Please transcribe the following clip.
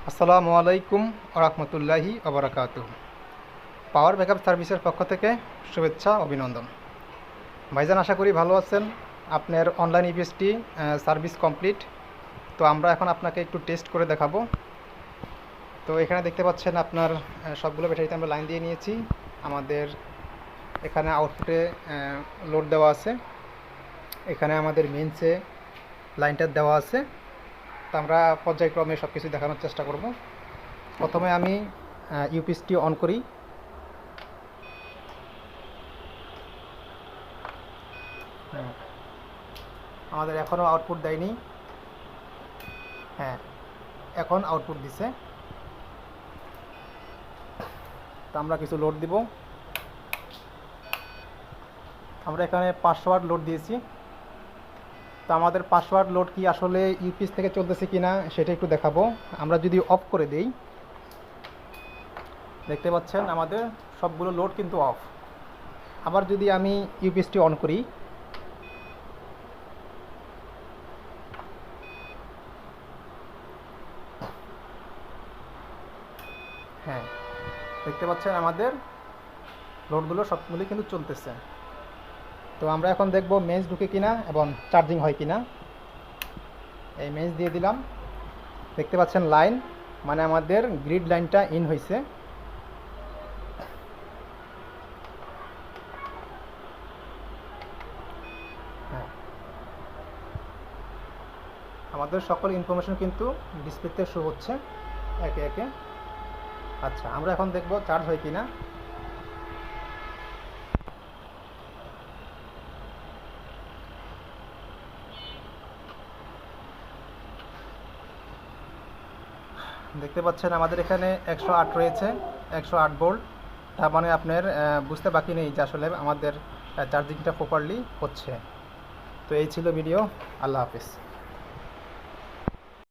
আসসালামু আলাইকুম রহমতুল্লাহি ওবরাকাতুহু। পাওয়ার ব্যাকআপ সার্ভিসের পক্ষ থেকে শুভেচ্ছা অভিনন্দন। ভাইজান, আশা করি ভালো আছেন। আপনার অনলাইন ইপিএসটি সার্ভিস কমপ্লিট। তো আমরা এখন আপনাকে একটু টেস্ট করে দেখাবো। তো এখানে দেখতে পাচ্ছেন আপনার সবগুলো ব্যাটারিতে আমরা লাইন দিয়ে নিয়েছি। আমাদের এখানে আউটপুটে লোড দেওয়া আছে, এখানে আমাদের মেইনসে লাইনটা দেওয়া আছে। তো আমরা পর্যায়ক্রমে সব কিছু দেখানোর চেষ্টা করব। প্রথমে আমি ইউপিএসটি অন করি। আমাদের এখনও আউটপুট দেয়নি। হ্যাঁ, এখন আউটপুট দিছে। তো আমরা কিছু লোড দিব। আমরা এখানে 500 ওয়াট লোড দিয়েছি। তো আমাদের 500 ওয়াট লোড কি আসলে ইউপিএস থেকে চলতেছে কিনা সেটা একটু দেখাবো। আমরা যদি অফ করে দেই, দেখতে পাচ্ছেন আমাদের সবগুলো লোড কিন্তু অফ। আবার যদি আমি ইউপিএসটি অন করি, হ্যাঁ, দেখতে পাচ্ছেন আমাদের লোডগুলো সবগুলি কিন্তু চলতেছে। তো আমরা এখন দেখব মেইনস ঢুকে কিনা এবং চার্জিং হয় কিনা। এই মেইনস দিয়ে দিলাম। দেখতে পাচ্ছেন লাইন, মানে আমাদের গ্রিড লাইনটা ইন হয়েছে। হ্যাঁ, আমাদের সকল ইনফরমেশন কিন্তু ডিসপ্লেতে শো হচ্ছে একে একে। আচ্ছা, আমরা এখন দেখব চার্জ হয় কিনা। দেখতে পাচ্ছেন আমাদের এখানে 108 রয়েছে, 108 ভোল্ট। তার মানে আপনার বুঝতে বাকি নেই যে আসলে আমাদের চার্জিংটা প্রপারলি হচ্ছে। তো এই ছিল ভিডিও। আল্লাহ হাফিজ।